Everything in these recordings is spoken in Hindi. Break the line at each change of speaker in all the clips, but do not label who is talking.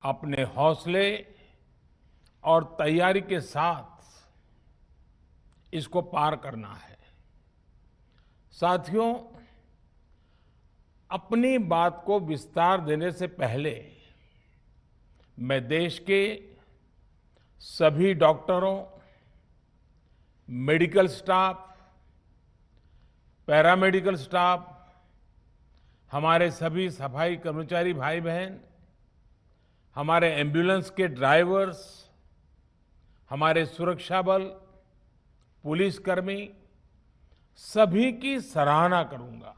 अपने हौसले और तैयारी के साथ इसको पार करना है। साथियों, अपनी बात को विस्तार देने से पहले मैं देश के सभी डॉक्टरों, मेडिकल स्टाफ, पैरामेडिकल स्टाफ, हमारे सभी सफाई कर्मचारी भाई बहन, हमारे एम्बुलेंस के ड्राइवर्स, हमारे सुरक्षा बल, पुलिसकर्मी, सभी की सराहना करूंगा।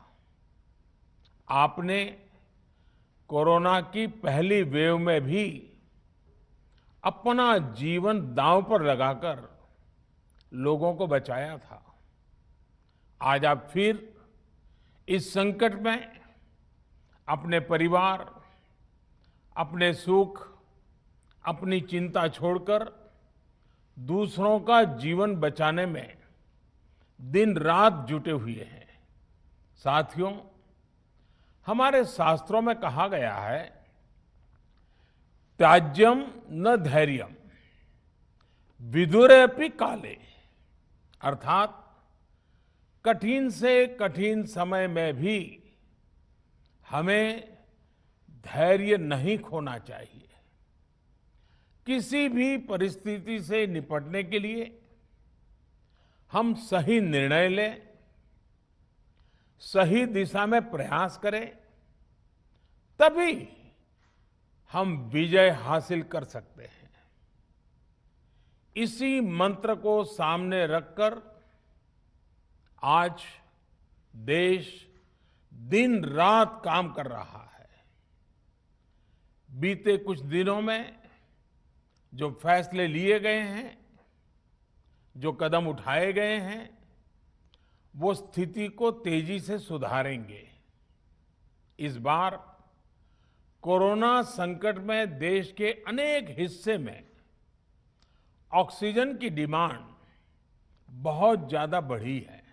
आपने कोरोना की पहली वेव में भी अपना जीवन दांव पर लगाकर लोगों को बचाया था। आज आप फिर इस संकट में अपने परिवार, अपने सुख, अपनी चिंता छोड़कर दूसरों का जीवन बचाने में दिन रात जुटे हुए हैं। साथियों, हमारे शास्त्रों में कहा गया है, त्याज्यम न धैर्यम विदुरेऽपि काले, अर्थात कठिन से कठिन समय में भी हमें धैर्य नहीं खोना चाहिए। किसी भी परिस्थिति से निपटने के लिए हम सही निर्णय लें, सही दिशा में प्रयास करें, तभी हम विजय हासिल कर सकते हैं। इसी मंत्र को सामने रखकर आज देश दिन रात काम कर रहा है। बीते कुछ दिनों में जो फैसले लिए गए हैं, जो कदम उठाए गए हैं, वो स्थिति को तेजी से सुधारेंगे। इस बार कोरोना संकट में देश के अनेक हिस्से में ऑक्सीजन की डिमांड बहुत ज्यादा बढ़ी है।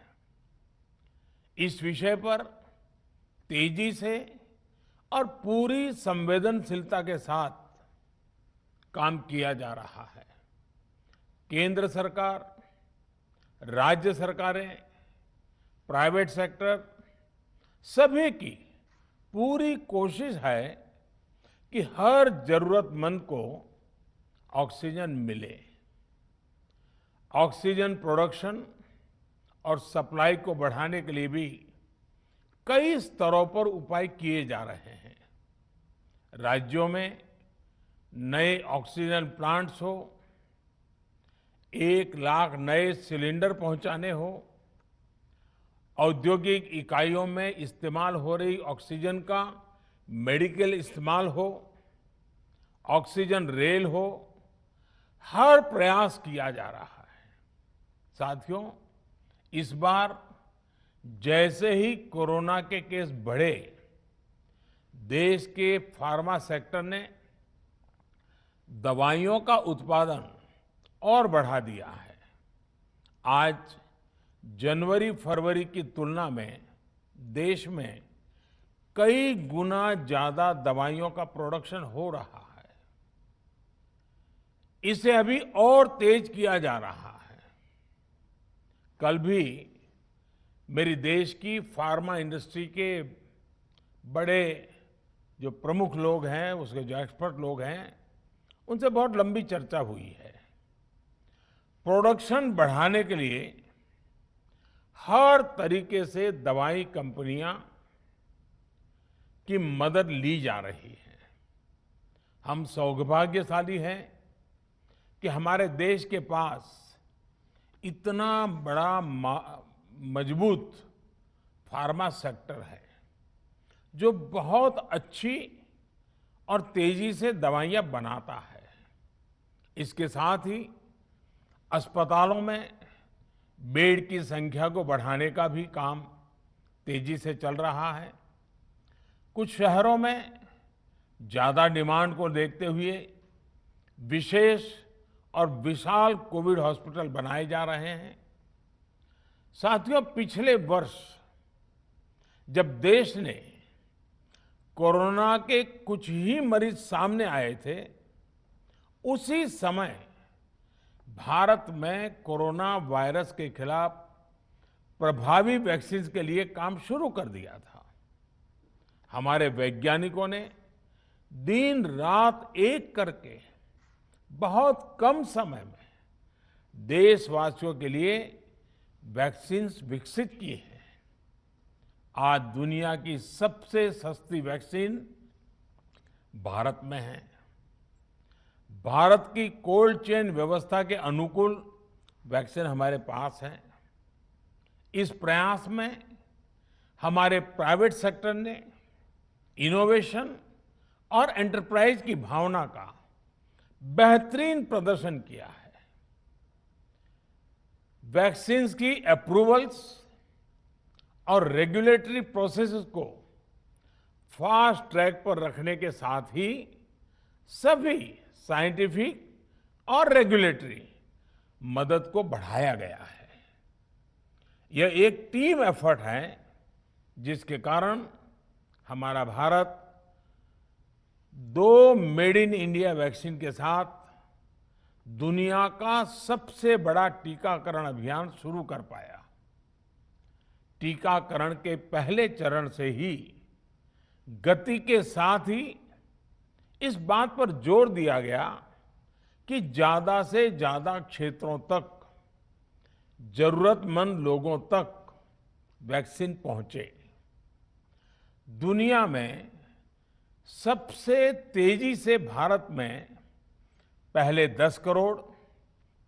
इस विषय पर तेजी से और पूरी संवेदनशीलता के साथ काम किया जा रहा है। केंद्र सरकार, राज्य सरकारें, प्राइवेट सेक्टर, सभी की पूरी कोशिश है कि हर जरूरतमंद को ऑक्सीजन मिले। ऑक्सीजन प्रोडक्शन और सप्लाई को बढ़ाने के लिए भी कई स्तरों पर उपाय किए जा रहे हैं। राज्यों में नए ऑक्सीजन प्लांट्स हो, 1 लाख नए सिलेंडर पहुंचाने हो, औद्योगिक इकाइयों में इस्तेमाल हो रही ऑक्सीजन का मेडिकल इस्तेमाल हो, ऑक्सीजन रेल हो, हर प्रयास किया जा रहा है। साथियों, इस बार जैसे ही कोरोना के केस बढ़े, देश के फार्मा सेक्टर ने दवाइयों का उत्पादन और बढ़ा दिया है। आज जनवरी-फरवरी की तुलना में देश में कई गुना ज्यादा दवाइयों का प्रोडक्शन हो रहा है। इसे अभी और तेज किया जा रहा है। कल भी मेरी देश की फार्मा इंडस्ट्री के बड़े जो प्रमुख लोग हैं, उसके जो एक्सपर्ट लोग हैं, उनसे बहुत लंबी चर्चा हुई है। प्रोडक्शन बढ़ाने के लिए हर तरीके से दवाई कंपनियां की मदद ली जा रही है। हम सौभाग्यशाली हैं कि हमारे देश के पास इतना बड़ा मजबूत फार्मा सेक्टर है, जो बहुत अच्छी और तेजी से दवाइयां बनाता है। इसके साथ ही अस्पतालों में बेड की संख्या को बढ़ाने का भी काम तेजी से चल रहा है। कुछ शहरों में ज्यादा डिमांड को देखते हुए विशेष और विशाल कोविड हॉस्पिटल बनाए जा रहे हैं। साथियों, पिछले वर्ष जब देश ने कोरोना के कुछ ही मरीज सामने आए थे, उसी समय भारत में कोरोना वायरस के खिलाफ प्रभावी वैक्सीन के लिए काम शुरू कर दिया था। हमारे वैज्ञानिकों ने दिन रात एक करके बहुत कम समय में देशवासियों के लिए वैक्सीन विकसित की है। आज दुनिया की सबसे सस्ती वैक्सीन भारत में है। भारत की कोल्ड चेन व्यवस्था के अनुकूल वैक्सीन हमारे पास है। इस प्रयास में हमारे प्राइवेट सेक्टर ने इनोवेशन और एंटरप्राइज की भावना का बेहतरीन प्रदर्शन किया है। वैक्सीन्स की अप्रूवल्स और रेगुलेटरी प्रोसेसेस को फास्ट ट्रैक पर रखने के साथ ही सभी साइंटिफिक और रेगुलेटरी मदद को बढ़ाया गया है। यह एक टीम एफर्ट है जिसके कारण हमारा Bharat 2 made in India vaccine के साथ दुनिया का सबसे बड़ा टीकाकरण अभियान शुरू कर पाया। टीकाकरण के पहले चरण से ही गति के साथ ही इस बात पर जोर दिया गया कि ज्यादा से ज्यादा क्षेत्रों तक, जरूरतमंद लोगों तक वैक्सीन पहुंचे। दुनिया में सबसे तेजी से भारत में पहले 10 करोड़,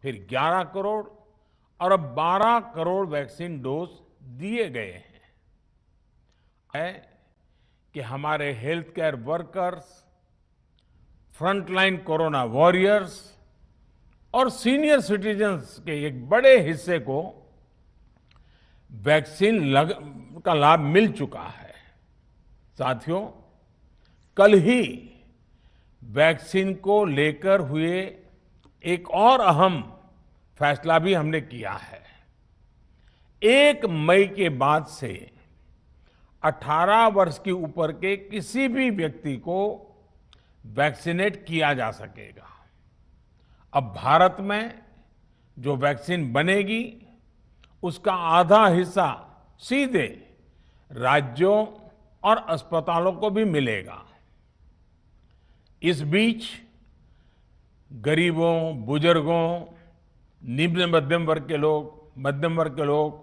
फिर 11 करोड़ और अब 12 करोड़ वैक्सीन डोज दिए गए हैं। है कि हमारे health care workers, frontline corona warriors और सीनियर सिटीजन्स के एक बड़े हिस्से को वैक्सीन का लाभ मिल चुका है। साथियों, कल ही वैक्सीन को लेकर हुए एक और अहम फैसला भी हमने किया है। 1 मई के बाद से 18 वर्ष की ऊपर के किसी भी व्यक्ति को वैक्सीनेट किया जा सकेगा। अब भारत में जो वैक्सीन बनेगी उसका आधा हिस्सा सीधे राज्यों और अस्पतालों को भी मिलेगा। इस बीच गरीबों, बुजुर्गों, निम्न मध्यम वर्ग के लोग,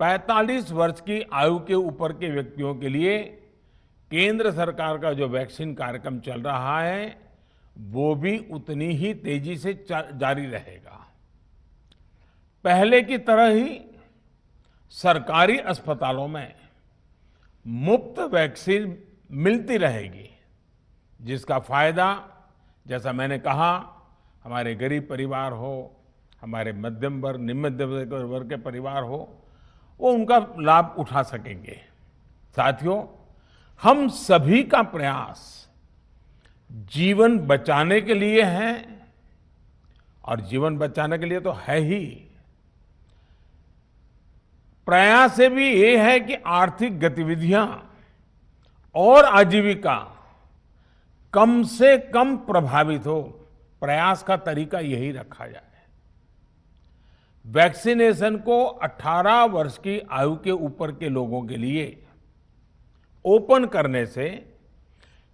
45 वर्ष की आयु के ऊपर के व्यक्तियों के लिए केंद्र सरकार का जो वैक्सीन कार्यक्रम चल रहा है वो भी उतनी ही तेजी से जारी रहेगा। पहले की तरह ही सरकारी अस्पतालों में मुफ्त वैक्सीन मिलती रहेगी, जिसका फायदा, जैसा मैंने कहा, हमारे गरीब परिवार हो, हमारे मध्यम वर्ग, निम्न मध्यम वर्ग के परिवार हो, वो उनका लाभ उठा सकेंगे। साथियों, हम सभी का प्रयास जीवन बचाने के लिए है, और जीवन बचाने के लिए तो है ही, प्रयास से भी ये है कि आर्थिक गतिविधियां और आजीविका कम से कम प्रभावित हो। प्रयास का तरीका यही रखा जाए। वैक्सीनेशन को 18 वर्ष की आयु के ऊपर के लोगों के लिए ओपन करने से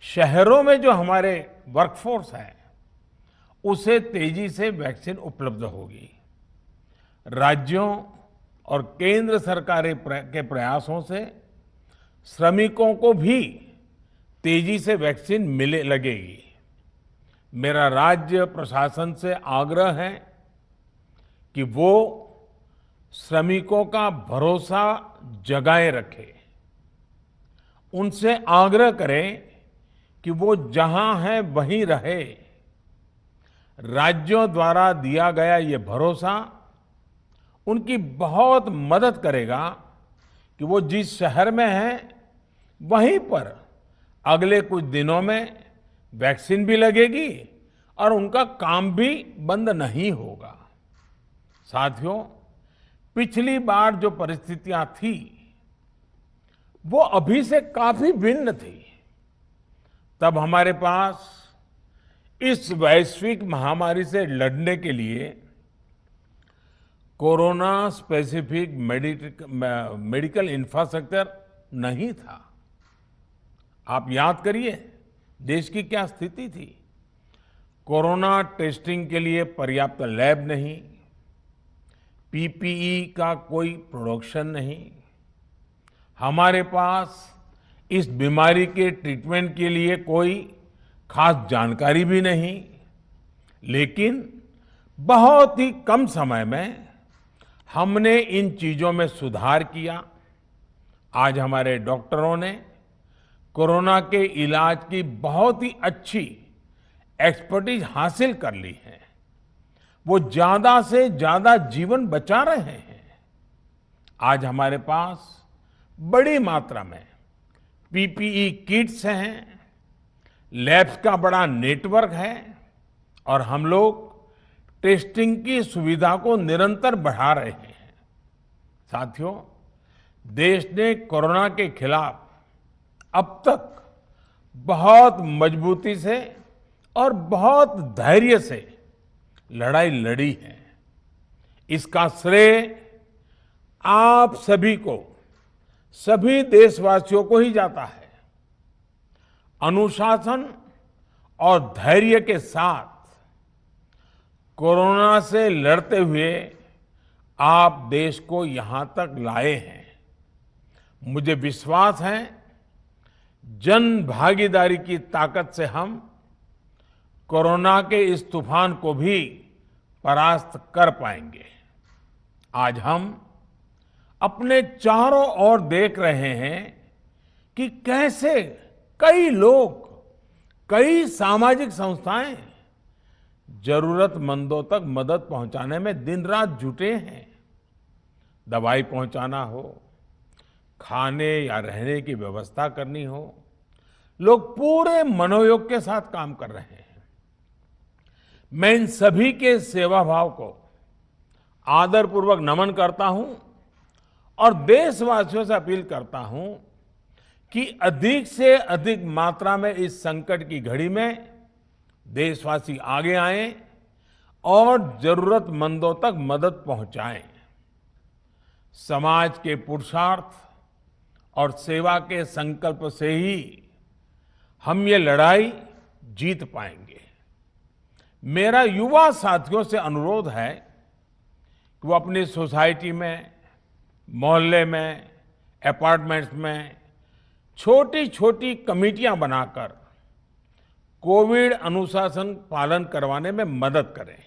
शहरों में जो हमारे वर्कफोर्स है उसे तेजी से वैक्सीन उपलब्ध होगी। राज्यों और केंद्र सरकार के प्रयासों से श्रमिकों को भी तेजी से वैक्सीन मिले लगेगी। मेरा राज्य प्रशासन से आग्रह है कि वो श्रमिकों का भरोसा जगाए रखे। उनसे आग्रह करें कि वो जहां है वहीं रहे। राज्यों द्वारा दिया गया ये भरोसा उनकी बहुत मदद करेगा कि वो जिस शहर में हैं वहीं पर अगले कुछ दिनों में वैक्सीन भी लगेगी और उनका काम भी बंद नहीं होगा। साथियों, पिछली बार जो परिस्थितियां थी वो अभी से काफी भिन्न थी। तब हमारे पास इस वैश्विक महामारी से लड़ने के लिए कोरोना स्पेसिफिक मेडिकल इंफ्रास्ट्रक्चर नहीं था। आप याद करिए देश की क्या स्थिति थी। कोरोना टेस्टिंग के लिए पर्याप्त लैब नहीं, पीपीई का कोई प्रोडक्शन नहीं, हमारे पास इस बीमारी के ट्रीटमेंट के लिए कोई खास जानकारी भी नहीं। लेकिन बहुत ही कम समय में हमने इन चीजों में सुधार किया। आज हमारे डॉक्टरों ने कोरोना के इलाज की बहुत ही अच्छी एक्सपर्टीज हासिल कर ली है। वो ज्यादा से ज्यादा जीवन बचा रहे हैं। आज हमारे पास बड़ी मात्रा में पीपीई किट्स हैं, लैब्स का बड़ा नेटवर्क है और हम लोग टेस्टिंग की सुविधा को निरंतर बढ़ा रहे हैं। साथियों, देश ने कोरोना के खिलाफ अब तक बहुत मजबूती से और बहुत धैर्य से लड़ाई लड़ी है। इसका श्रेय आप सभी को, सभी देशवासियों को ही जाता है। अनुशासन और धैर्य के साथ कोरोना से लड़ते हुए आप देश को यहां तक लाए हैं। मुझे विश्वास है जन भागीदारी की ताकत से हम कोरोना के इस तूफान को भी परास्त कर पाएंगे। आज हम अपने चारों ओर देख रहे हैं कि कैसे कई लोग, कई सामाजिक संस्थाएं जरूरतमंदों तक मदद पहुंचाने में दिन रात जुटे हैं। दवाई पहुंचाना हो, खाने या रहने की व्यवस्था करनी हो, लोग पूरे मनोयोग के साथ काम कर रहे हैं। मैं इन सभी के सेवा भाव को आदरपूर्वक नमन करता हूं और देशवासियों से अपील करता हूं कि अधिक से अधिक मात्रा में इस संकट की घड़ी में देशवासी आगे आएं और जरूरतमंदों तक मदद पहुंचाएं। समाज के पुरुषार्थ और सेवा के संकल्प से ही हम ये लड़ाई जीत पाएंगे। मेरा युवा साथियों से अनुरोध है कि वो अपनी सोसाइटी में, मोहल्ले में, अपार्टमेंट्स में छोटी छोटी कमेटियां बनाकर कोविड अनुशासन पालन करवाने में मदद करें।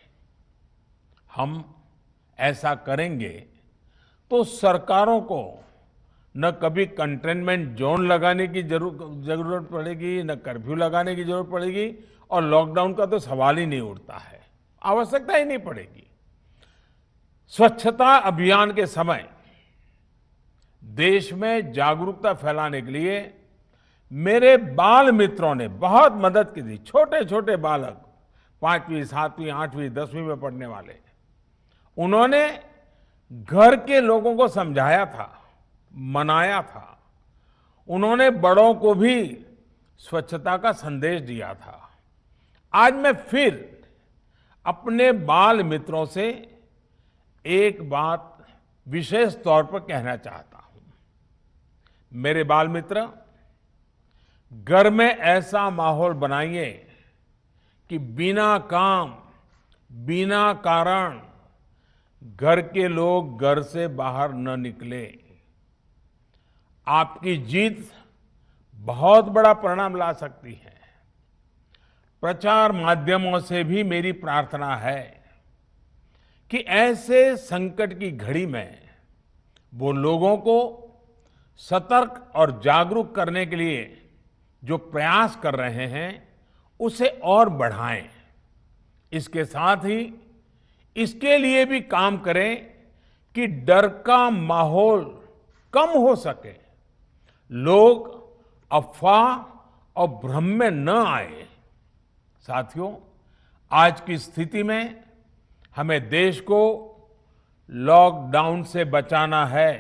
हम ऐसा करेंगे तो सरकारों को न कभी कंटेनमेंट जोन लगाने की जरूरत पड़ेगी, न कर्फ्यू लगाने की जरूरत पड़ेगी और लॉकडाउन का तो सवाल ही नहीं उठता है, आवश्यकता ही नहीं पड़ेगी। स्वच्छता अभियान के समय देश में जागरूकता फैलाने के लिए मेरे बाल मित्रों ने बहुत मदद की थी। छोटे छोटे बालक, 5वीं, 7वीं, 8वीं, 10वीं में पढ़ने वाले, उन्होंने घर के लोगों को समझाया था, मनाया था। उन्होंने बड़ों को भी स्वच्छता का संदेश दिया था। आज मैं फिर अपने बाल मित्रों से एक बात विशेष तौर पर कहना चाहता हूं। मेरे बाल मित्र, घर में ऐसा माहौल बनाइए कि बिना काम, बिना कारण घर के लोग घर से बाहर न निकले। आपकी जीत बहुत बड़ा परिणाम ला सकती है। प्रचार माध्यमों से भी मेरी प्रार्थना है कि ऐसे संकट की घड़ी में वो लोगों को सतर्क और जागरूक करने के लिए जो प्रयास कर रहे हैं उसे और बढ़ाएं। इसके साथ ही इसके लिए भी काम करें कि डर का माहौल कम हो सके, लोग अफवाह और भ्रम में न आए। साथियों, आज की स्थिति में हमें देश को लॉकडाउन से बचाना है।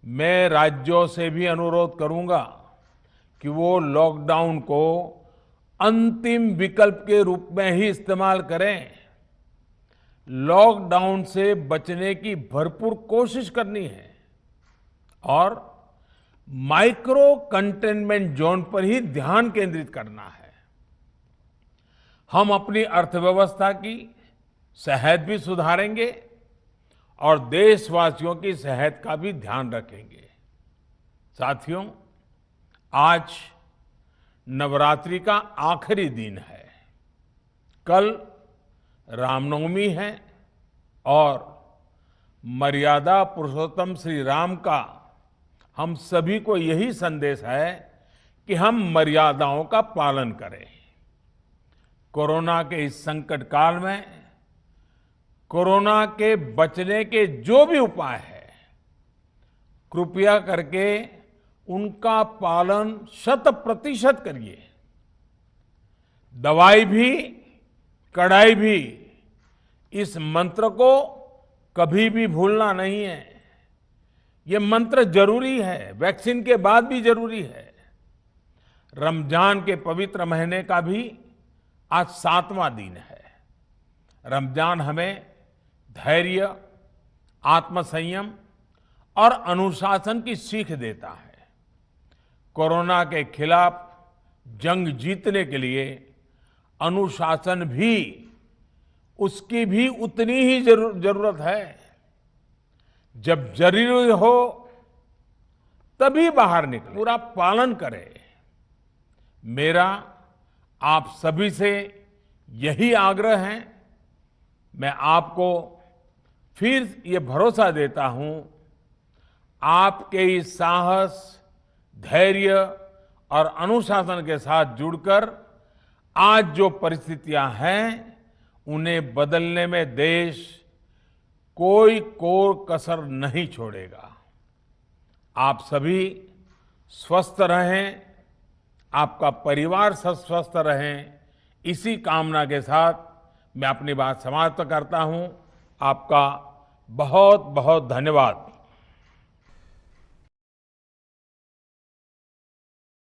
मैं राज्यों से भी अनुरोध करूंगा कि वो लॉकडाउन को अंतिम विकल्प के रूप में ही इस्तेमाल करें। लॉकडाउन से बचने की भरपूर कोशिश करनी है और माइक्रो कंटेनमेंट जोन पर ही ध्यान केंद्रित करना है। हम अपनी अर्थव्यवस्था की सेहत भी सुधारेंगे और देशवासियों की सेहत का भी ध्यान रखेंगे। साथियों, आज नवरात्रि का आखिरी दिन है। कल रामनवमी है और मर्यादा पुरुषोत्तम श्री राम का हम सभी को यही संदेश है कि हम मर्यादाओं का पालन करें। कोरोना के इस संकट काल में कोरोना के बचने के जो भी उपाय है, कृपया करके उनका पालन 100% करिए। दवाई भी कड़ाई भी, इस मंत्र को कभी भी भूलना नहीं है। ये मंत्र जरूरी है, वैक्सीन के बाद भी जरूरी है। रमजान के पवित्र महीने का भी आज 7वां दिन है। रमजान हमें धैर्य, आत्मसंयम और अनुशासन की सीख देता है। कोरोना के खिलाफ जंग जीतने के लिए अनुशासन भी, उसकी भी उतनी ही जरूरत है। जब जरूरी हो तभी बाहर निकले, पूरा पालन करें। मेरा आप सभी से यही आग्रह है। मैं आपको फिर ये भरोसा देता हूं, आपके इस साहस, धैर्य और अनुशासन के साथ जुड़कर आज जो परिस्थितियां हैं, उन्हें बदलने में देश कोई कसर नहीं छोड़ेगा। आप सभी स्वस्थ रहें, आपका परिवार स्वस्थ रहें, इसी कामना के साथ मैं अपनी बात समाप्त करता हूं। आपका बहुत बहुत धन्यवाद।